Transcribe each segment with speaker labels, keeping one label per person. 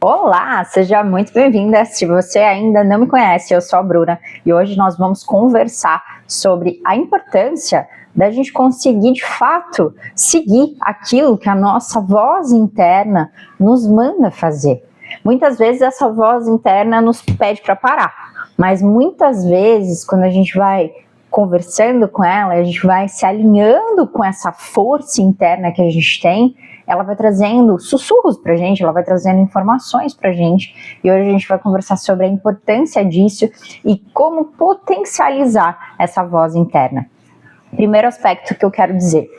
Speaker 1: Olá, seja muito bem-vinda. Se você ainda não me conhece, eu sou a Bruna e hoje nós vamos conversar sobre a importância da gente conseguir de fato seguir aquilo que a nossa voz interna nos manda fazer. Muitas vezes essa voz interna nos pede para parar, mas muitas vezes quando a gente vai conversando com ela, a gente vai se alinhando com essa força interna que a gente tem, ela vai trazendo sussurros pra gente, ela vai trazendo informações pra gente, e hoje a gente vai conversar sobre a importância disso e como potencializar essa voz interna. Primeiro aspecto que eu quero dizer: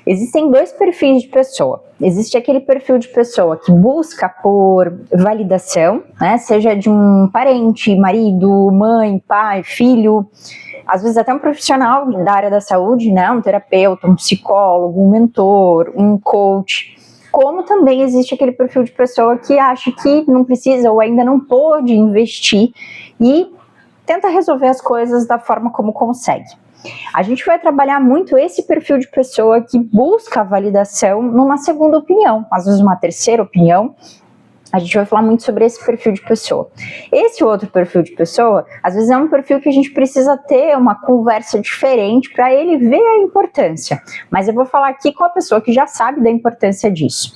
Speaker 1: existem dois perfis de pessoa. Existe aquele perfil de pessoa que busca por validação, né? Seja de um parente, marido, mãe, pai, filho, às vezes até um profissional da área da saúde, né? Um terapeuta, um psicólogo, um mentor, um coach. Como também existe aquele perfil de pessoa que acha que não precisa ou ainda não pôde investir e tenta resolver as coisas da forma como consegue. A gente vai trabalhar muito esse perfil de pessoa que busca a validação numa segunda opinião, às vezes uma terceira opinião. A gente vai falar muito sobre esse perfil de pessoa. Esse outro perfil de pessoa, às vezes é um perfil que a gente precisa ter uma conversa diferente para ele ver a importância. Mas eu vou falar aqui com a pessoa que já sabe da importância disso.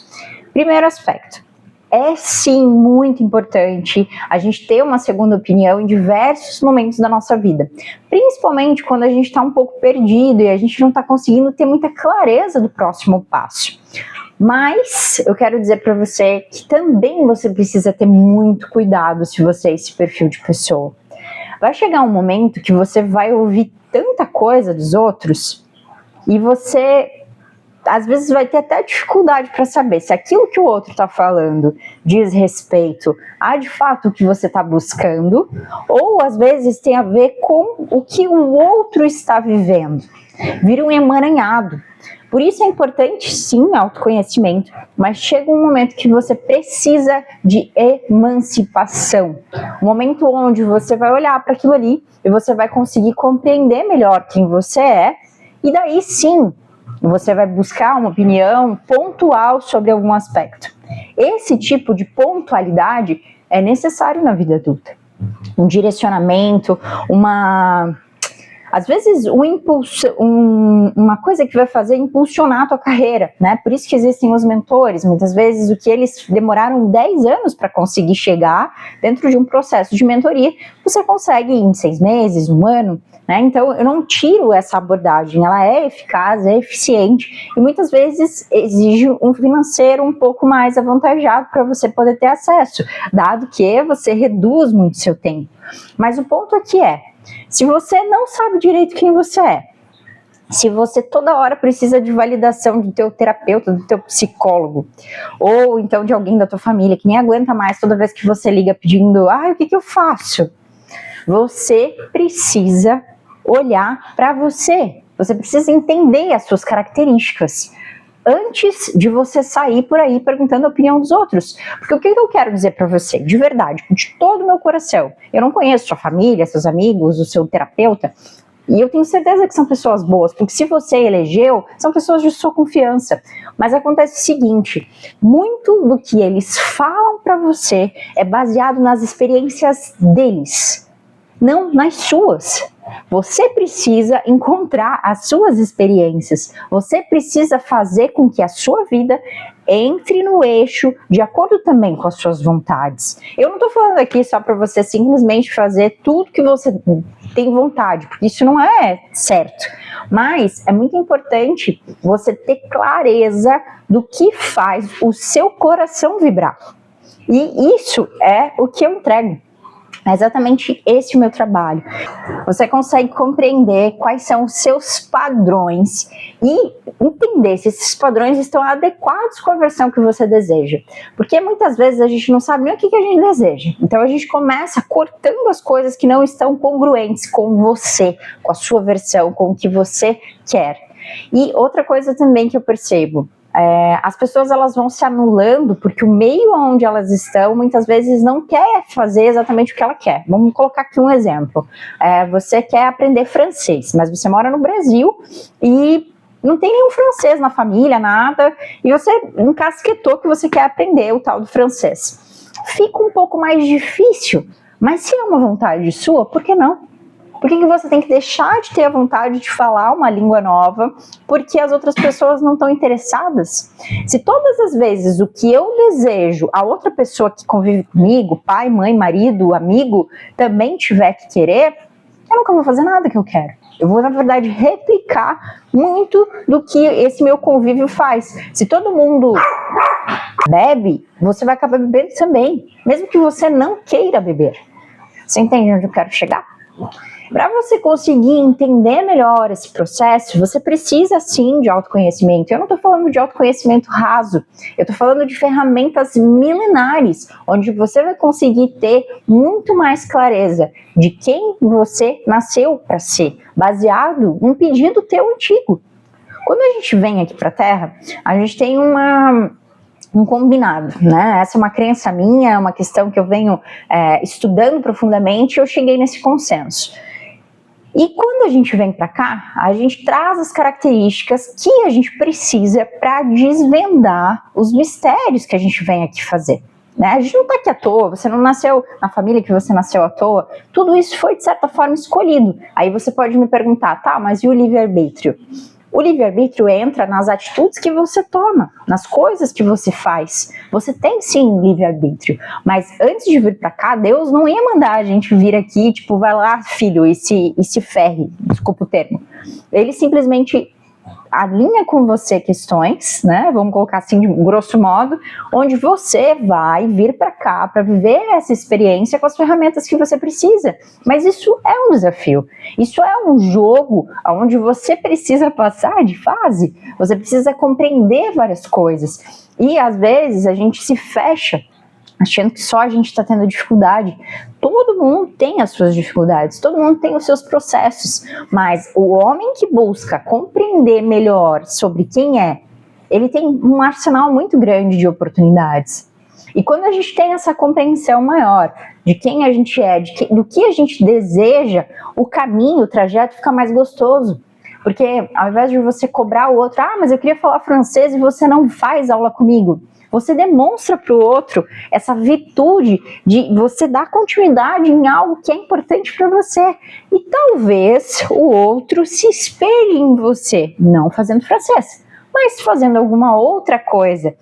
Speaker 1: Primeiro aspecto: é sim muito importante a gente ter uma segunda opinião em diversos momentos da nossa vida, principalmente quando a gente está um pouco perdido e a gente não está conseguindo ter muita clareza do próximo passo. Mas eu quero dizer para você que também você precisa ter muito cuidado se você é esse perfil de pessoa. Vai chegar um momento que você vai ouvir tanta coisa dos outros e você às vezes vai ter até dificuldade para saber se aquilo que o outro está falando diz respeito a de fato o que você está buscando, ou às vezes tem a ver com o que o outro está vivendo. Vira um emaranhado. Por isso é importante sim autoconhecimento, mas chega um momento que você precisa de emancipação. Um momento onde você vai olhar para aquilo ali e você vai conseguir compreender melhor quem você é, e daí sim você vai buscar uma opinião pontual sobre algum aspecto. Esse tipo de pontualidade é necessário na vida adulta. Um direcionamento, às vezes uma coisa que vai fazer impulsionar a tua carreira, né? Por isso que existem os mentores. Muitas vezes o que eles demoraram 10 anos para conseguir chegar dentro de um processo de mentoria, você consegue em 6 meses, 1 ano, né? Então eu não tiro essa abordagem, ela é eficaz, é eficiente e muitas vezes exige um financeiro um pouco mais avantajado para você poder ter acesso, dado que você reduz muito seu tempo. Mas o ponto aqui se você não sabe direito quem você é, se você toda hora precisa de validação do teu terapeuta, do teu psicólogo, ou então de alguém da tua família que nem aguenta mais toda vez que você liga pedindo, o que eu faço? Você precisa olhar para você, você precisa entender as suas características antes de você sair por aí perguntando a opinião dos outros. Porque o que eu quero dizer para você, de verdade, de todo o meu coração, eu não conheço sua família, seus amigos, o seu terapeuta, e eu tenho certeza que são pessoas boas, porque se você elegeu, são pessoas de sua confiança. Mas acontece o seguinte, muito do que eles falam para você é baseado nas experiências deles, não nas suas. Você precisa encontrar as suas experiências, você precisa fazer com que a sua vida entre no eixo de acordo também com as suas vontades. Eu não estou falando aqui só para você simplesmente fazer tudo que você tem vontade, porque isso não é certo, mas é muito importante você ter clareza do que faz o seu coração vibrar, e isso é o que eu entrego. É exatamente esse o meu trabalho. Você consegue compreender quais são os seus padrões e entender se esses padrões estão adequados com a versão que você deseja. Porque muitas vezes a gente não sabe nem o que a gente deseja. Então a gente começa cortando as coisas que não estão congruentes com você, com a sua versão, com o que você quer. E outra coisa também que eu percebo, as pessoas elas vão se anulando porque o meio onde elas estão muitas vezes não quer fazer exatamente o que ela quer. Vamos colocar aqui um exemplo. Você quer aprender francês, mas você mora no Brasil e não tem nenhum francês na família, nada, e você encasquetou que você quer aprender o tal do francês. fica um pouco mais difícil. Mas se é uma vontade sua, por que não? Por que você tem que deixar de ter a vontade de falar uma língua nova porque as outras pessoas não estão interessadas? Se todas as vezes o que eu desejo, a outra pessoa que convive comigo, pai, mãe, marido, amigo, também tiver que querer, eu nunca vou fazer nada que eu quero. Eu vou, na verdade, replicar muito do que esse meu convívio faz. Se todo mundo bebe, você vai acabar bebendo também, mesmo que você não queira beber. Você entende onde eu quero chegar? Para você conseguir entender melhor esse processo, você precisa sim de autoconhecimento. Eu não estou falando de autoconhecimento raso, eu estou falando de ferramentas milenares, onde você vai conseguir ter muito mais clareza de quem você nasceu para ser, baseado num pedido teu antigo. Quando a gente vem aqui para a Terra, a gente tem um combinado, né? Essa é uma crença minha, é uma questão que eu venho estudando profundamente e eu cheguei nesse consenso. E quando a gente vem para cá, a gente traz as características que a gente precisa para desvendar os mistérios que a gente vem aqui fazer. Né? A gente não está aqui à toa, você não nasceu na família que você nasceu à toa, tudo isso foi de certa forma escolhido. Aí você pode me perguntar, tá, mas e o livre-arbítrio? O livre-arbítrio entra nas atitudes que você toma, nas coisas que você faz. Você tem sim livre-arbítrio, mas antes de vir para cá, Deus não ia mandar a gente vir aqui, tipo, vai lá, filho, e se ferre, desculpa o termo. Ele simplesmente alinha com você questões, né? Vamos colocar assim de grosso modo, onde você vai vir para cá para viver essa experiência com as ferramentas que você precisa. Mas isso é um desafio. Isso é um jogo onde você precisa passar de fase. Você precisa compreender várias coisas. E às vezes a gente se fecha achando que só a gente está tendo dificuldade. Todo mundo tem as suas dificuldades, todo mundo tem os seus processos, mas o homem que busca compreender melhor sobre quem é, ele tem um arsenal muito grande de oportunidades. E quando a gente tem essa compreensão maior de quem a gente é, do que a gente deseja, o caminho, o trajeto fica mais gostoso. Porque ao invés de você cobrar o outro, mas eu queria falar francês e você não faz aula comigo. Você demonstra para o outro essa virtude de você dar continuidade em algo que é importante para você. E talvez o outro se espelhe em você, não fazendo francês, mas fazendo alguma outra coisa.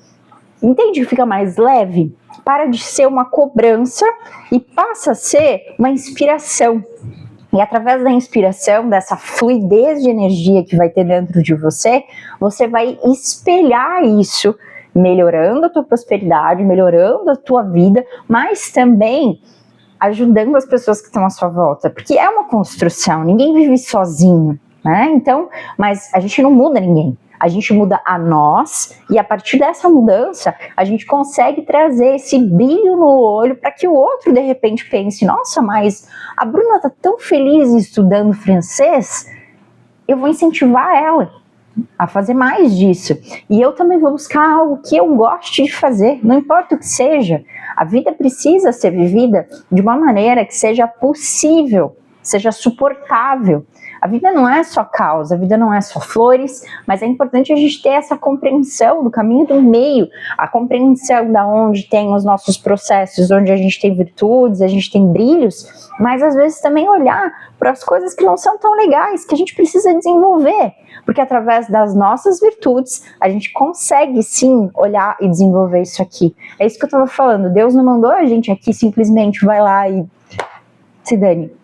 Speaker 1: Entende que fica mais leve? Para de ser uma cobrança e passa a ser uma inspiração. E através da inspiração, dessa fluidez de energia que vai ter dentro de você, você vai espelhar isso, melhorando a tua prosperidade, melhorando a tua vida, mas também ajudando as pessoas que estão à sua volta, porque é uma construção, ninguém vive sozinho, né? Então, mas a gente não muda ninguém, a gente muda a nós, e a partir dessa mudança, a gente consegue trazer esse brilho no olho para que o outro, de repente, pense, nossa, mas a Bruna está tão feliz estudando francês, eu vou incentivar ela a fazer mais disso. E eu também vou buscar algo que eu goste de fazer, não importa o que seja. A vida precisa ser vivida de uma maneira que seja possível, seja suportável. A vida não é só caos, a vida não é só flores, mas é importante a gente ter essa compreensão do caminho do meio, a compreensão da onde tem os nossos processos, onde a gente tem virtudes, a gente tem brilhos, mas às vezes também olhar para as coisas que não são tão legais, que a gente precisa desenvolver, porque através das nossas virtudes a gente consegue sim olhar e desenvolver isso aqui. É isso que eu estava falando, Deus não mandou a gente aqui simplesmente vai lá e se dane.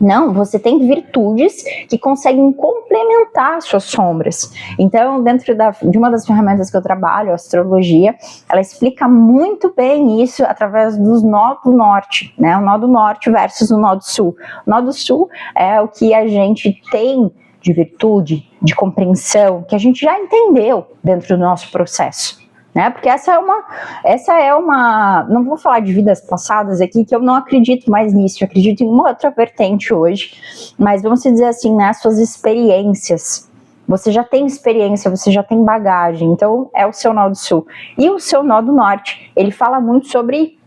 Speaker 1: Não, você tem virtudes que conseguem complementar as suas sombras. Então, dentro de uma das ferramentas que eu trabalho, a astrologia, ela explica muito bem isso através dos nó do norte, né? O nó do norte versus o nó do sul. O nó do sul é o que a gente tem de virtude, de compreensão, que a gente já entendeu dentro do nosso processo. Né? Porque essa é uma, não vou falar de vidas passadas aqui, que eu não acredito mais nisso, eu acredito em uma outra vertente hoje, mas vamos dizer assim, né, suas experiências, você já tem experiência, você já tem bagagem, então é o seu nó do sul. E o seu nó do norte, ele fala muito sobre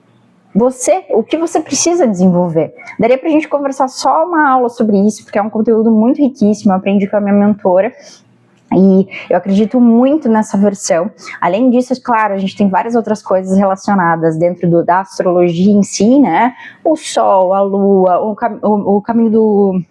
Speaker 1: você, o que você precisa desenvolver. Daria pra gente conversar só uma aula sobre isso, porque é um conteúdo muito riquíssimo, eu aprendi com a minha mentora. E eu acredito muito nessa versão. Além disso, é claro, a gente tem várias outras coisas relacionadas dentro da astrologia em si, né? O Sol, a Lua, o caminho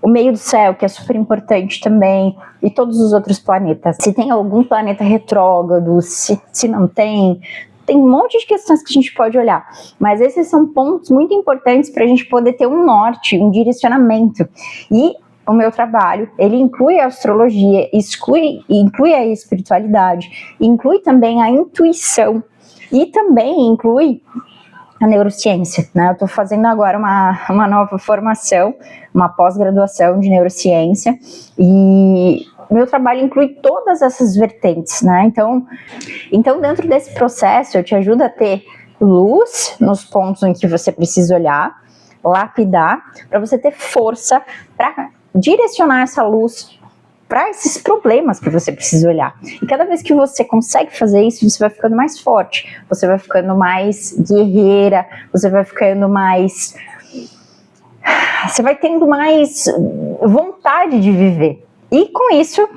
Speaker 1: o meio do céu, que é super importante também, e todos os outros planetas. Se tem algum planeta retrógrado, se não tem um monte de questões que a gente pode olhar. Mas esses são pontos muito importantes para a gente poder ter um norte, um direcionamento. E o meu trabalho, ele inclui a astrologia, inclui a espiritualidade, inclui também a intuição e também inclui a neurociência, né? Eu estou fazendo agora uma nova formação, uma pós-graduação de neurociência, e meu trabalho inclui todas essas vertentes, né? Então dentro desse processo, eu te ajudo a ter luz nos pontos em que você precisa olhar, lapidar, para você ter força para direcionar essa luz para esses problemas que você precisa olhar. E cada vez que você consegue fazer isso, você vai ficando mais forte, você vai ficando mais guerreira, você vai ficando mais... Você vai tendo mais vontade de viver. E com isso,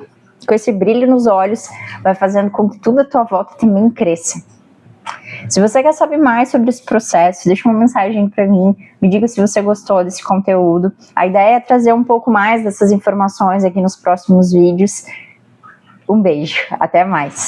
Speaker 1: com esse brilho nos olhos, vai fazendo com que tudo à tua volta também cresça. Se você quer saber mais sobre esse processo, deixa uma mensagem para mim, me diga se você gostou desse conteúdo. A ideia é trazer um pouco mais dessas informações aqui nos próximos vídeos. Um beijo, até mais!